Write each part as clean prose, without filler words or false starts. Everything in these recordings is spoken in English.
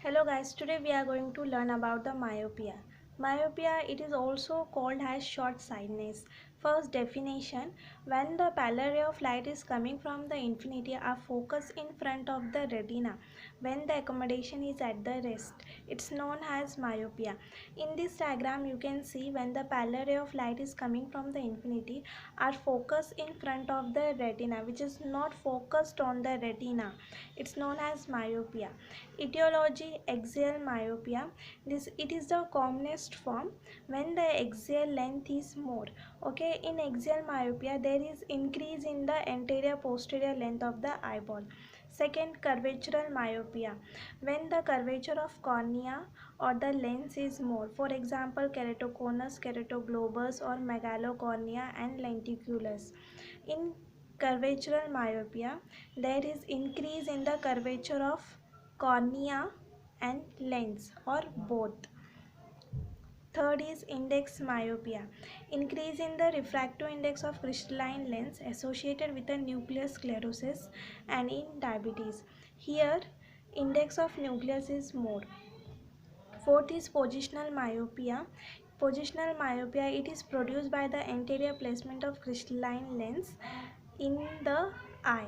Hello guys, today we are going to learn about the myopia. Myopia, it is also called as short-sightedness. First definition, when the parallel ray of light is coming from the infinity are focused in front of the retina. When the accommodation is at the rest, it's known as myopia. In this diagram, you can see when the parallel ray of light is coming from the infinity are focused in front of the retina, which is not focused on the retina. It's known as myopia. Etiology axial myopia. It is the commonest form when the axial length is more. Okay, in axial myopia there is increase in the anterior posterior length of the eyeball. Second, curvatural myopia, when the curvature of cornea or the lens is more. For example, keratoconus, keratoglobus, or megalocornea and lenticulus. In curvatural myopia, there is increase in the curvature of cornea and lens or both. Third is index myopia, increase in the refractive index of crystalline lens associated with a nuclear sclerosis and in diabetes. Here, index of nucleus is more. Fourth is positional myopia. Positional myopia, it is produced by the anterior placement of crystalline lens in the eye.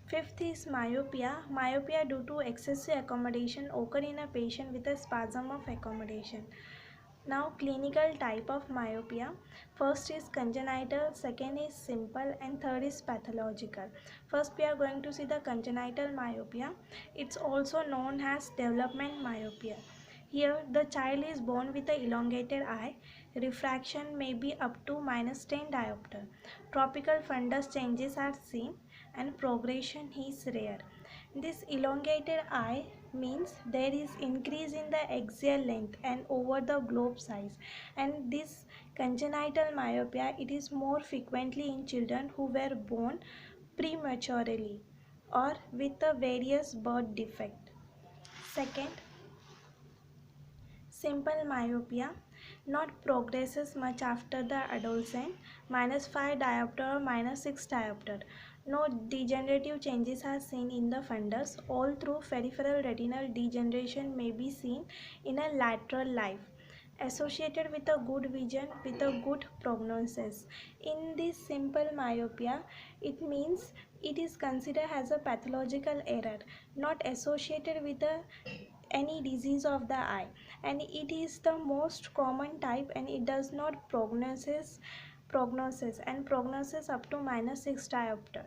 Fifth is myopia. Myopia due to excessive accommodation occur in a patient with a spasm of accommodation. Now, clinical type of myopia. First is congenital, second is simple, and third is pathological. First, we are going to see the congenital myopia. It's also known as development myopia. Here, the child is born with an elongated eye. Refraction may be up to -10 diopter. Tropical fundus changes are seen and progression is rare. This elongated eye means there is increase in the axial length and over the globe size, and this congenital myopia, it is more frequently in children who were born prematurely or with a various birth defect. Second, simple myopia, not progresses much after the adolescent, -5 diopter or -6 diopter. No degenerative changes are seen in the fundus. All through peripheral retinal degeneration may be seen in a lateral life, associated with a good vision with a good prognosis. In this simple myopia, it means it is considered as a pathological error, not associated with any disease of the eye, and it is the most common type, and it does not prognosis up to -6 diopter.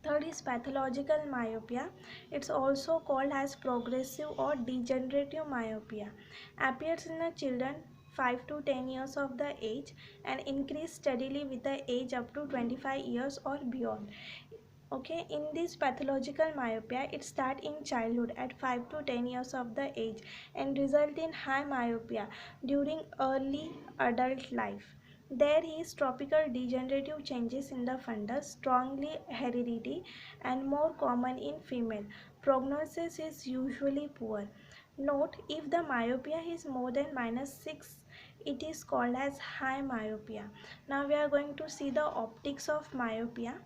Third is pathological myopia. It's also called as progressive or degenerative myopia. Appears in the children 5 to 10 years of the age and increase steadily with the age up to 25 years or beyond. Okay, in this pathological myopia, it starts in childhood at 5 to 10 years of the age and result in high myopia during early adult life. There is tropical degenerative changes in the fundus, strongly heredity and more common in female. Prognosis is usually poor. Note, if the myopia is more than -6, it is called as high myopia. Now we are going to see the optics of myopia.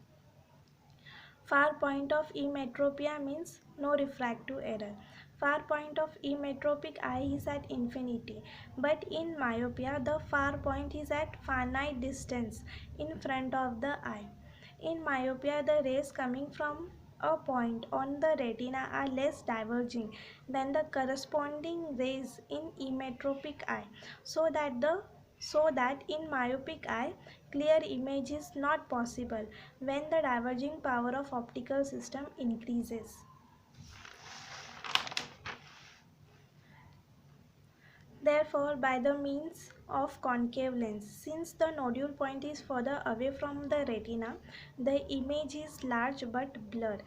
Far point of emmetropia means no refractive error. Far point of emmetropic eye is at infinity, but in myopia the far point is at finite distance in front of the eye. In myopia, the rays coming from a point on the retina are less diverging than the corresponding rays in emmetropic eye, so that in myopic eye clear image is not possible when the diverging power of optical system increases. Therefore, by the means of concave lens, since the nodule point is further away from the retina, the image is large but blurred.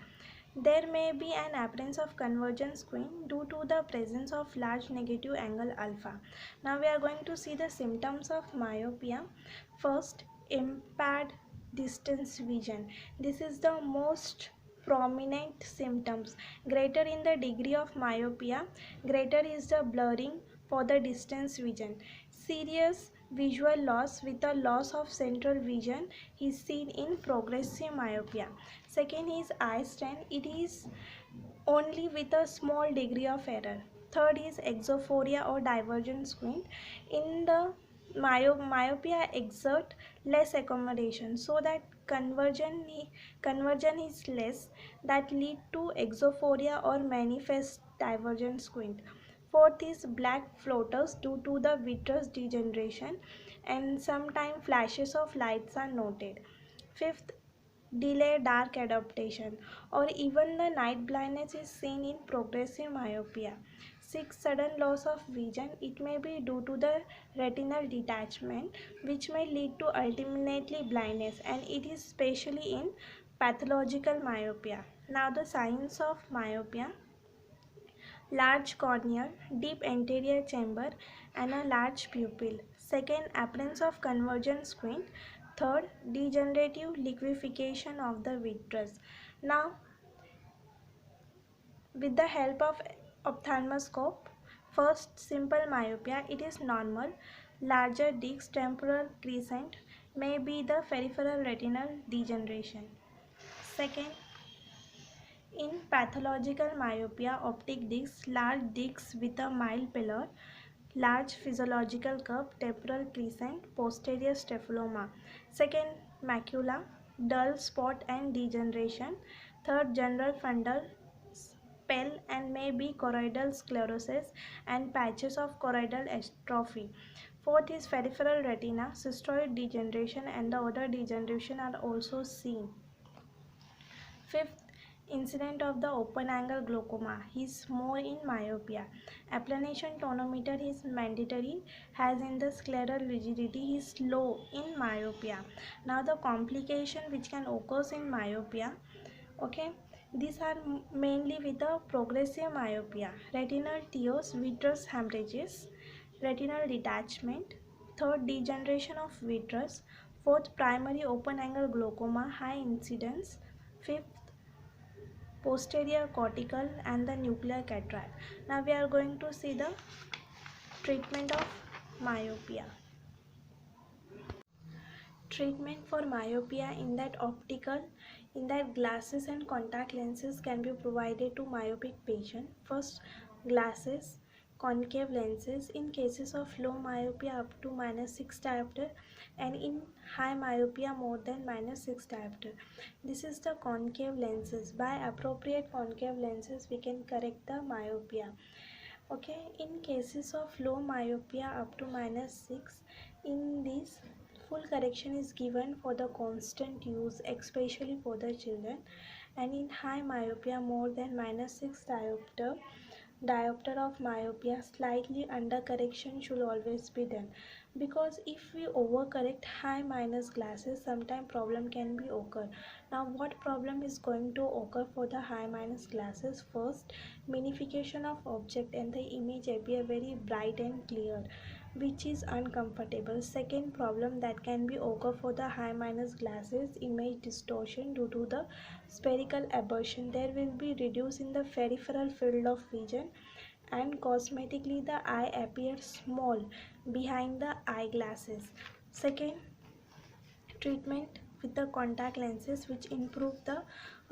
There may be an appearance of convergence screen due to the presence of large negative angle alpha. Now we are going to see the symptoms of myopia. First, impaired distance vision. This is the most prominent symptoms. Greater in the degree of myopia, greater is the blurring for the distance vision. Serious visual loss with a loss of central vision is seen in progressive myopia. Second is eye strain. It is only with a small degree of error. Third is exophoria or divergent squint. In the myopia exert less accommodation so that conversion is less, that lead to exophoria or manifest divergent squint. Fourth is black floaters due to the vitreous degeneration and sometimes flashes of lights are noted. Fifth, delay dark adaptation or even the night blindness is seen in progressive myopia. 6. Sudden loss of vision. It may be due to the retinal detachment which may lead to ultimately blindness, and it is especially in pathological myopia. Now the signs of myopia: large cornea, deep anterior chamber and a large pupil. Second, appearance of convergent squint. Third, degenerative liquefaction of the vitreous. Now, with the help of ophthalmoscope, first, simple myopia, it is normal. Larger disc temporal crescent may be the peripheral retinal degeneration. Second, in pathological myopia, optic discs, large discs with a mild pallor, large physiological curve, temporal crescent, posterior staphyloма. Second, macula, dull spot and degeneration. Third, general fundal spell and may be choroidal sclerosis and patches of choroidal atrophy. Fourth is peripheral retina, cystoid degeneration and the other degeneration are also seen. Fifth, incident of the open angle glaucoma is more in myopia. Applanation tonometer is mandatory as in the scleral rigidity is low in myopia. Now the complication which can occur in myopia, okay, these are mainly with the progressive myopia: retinal tears, vitreous hemorrhages, retinal detachment. Third, degeneration of vitreous. Fourth, primary open angle glaucoma, high incidence. Fifth, posterior cortical and the nuclear cataract. Now we are going to see the treatment of myopia. Treatment for myopia in that optical, in that glasses and contact lenses can be provided to myopic patient. First, glasses, concave lenses in cases of low myopia up to -6 diopter and in high myopia more than -6 diopter. This is the concave lenses. By appropriate concave lenses we can correct the myopia. Okay, in cases of low myopia up to -6, in this full correction is given for the constant use, especially for the children. And in high myopia more than -6 diopter of myopia, slightly under correction should always be done, because if we overcorrect high minus glasses, sometime problem can be occur. Now what problem is going to occur for the high minus glasses? First, magnification of object and the image appear very bright and clear, which is uncomfortable. Second problem that can be occur for the high minus glasses, image distortion due to the spherical aberration. There will be reduce in the peripheral field of vision and cosmetically the eye appears small behind the eyeglasses. Second, treatment with the contact lenses which improve the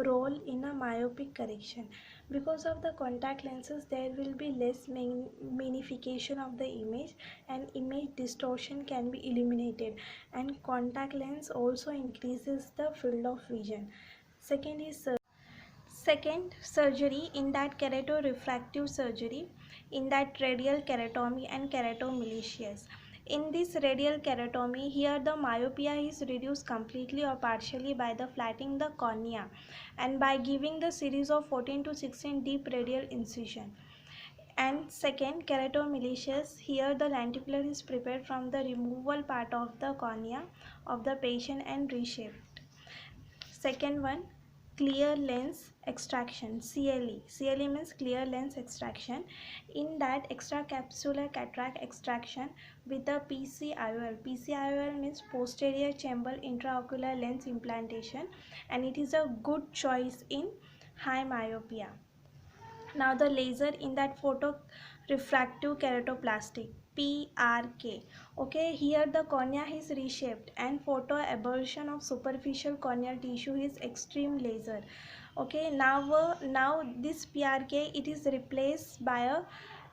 role in a myopic correction. Because of the contact lenses there will be less magnification of the image and image distortion can be eliminated, and contact lens also increases the field of vision. Second, surgery in that keratorefractive surgery, in that radial keratomy and keratomilitius. In this radial keratomy, here the myopia is reduced completely or partially by the flattening the cornea and by giving the series of 14 to 16 deep radial incision. And second, keratomilitius, here the lenticular is prepared from the removal part of the cornea of the patient and reshaped. Second one, clear lens extraction, CLE. CLE means clear lens extraction. In that, extracapsular cataract extraction with the PCIOL. PCIOL means posterior chamber intraocular lens implantation, and it is a good choice in high myopia. Now the laser in that photorefractive keratoplastic, PRK. Okay, here the cornea is reshaped and photoaberration of superficial corneal tissue is extreme laser. Okay, now this PRK, it is replaced by a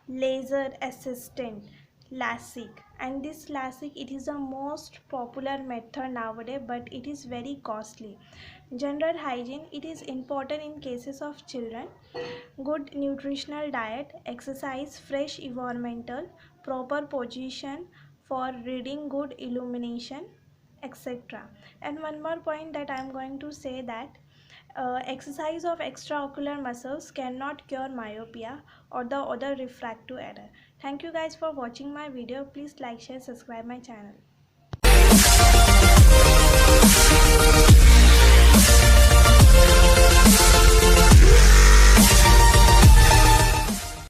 laser assistant LASIK, and this LASIK, it is the most popular method nowadays, but it is very costly. General hygiene, it is important in cases of children. Good nutritional diet, exercise, fresh environmental, proper position for reading, good illumination, etc. And one more point that I am going to say, that exercise of extraocular muscles cannot cure myopia or the other refractive error. Thank you guys for watching my video. Please like, share, subscribe my channel.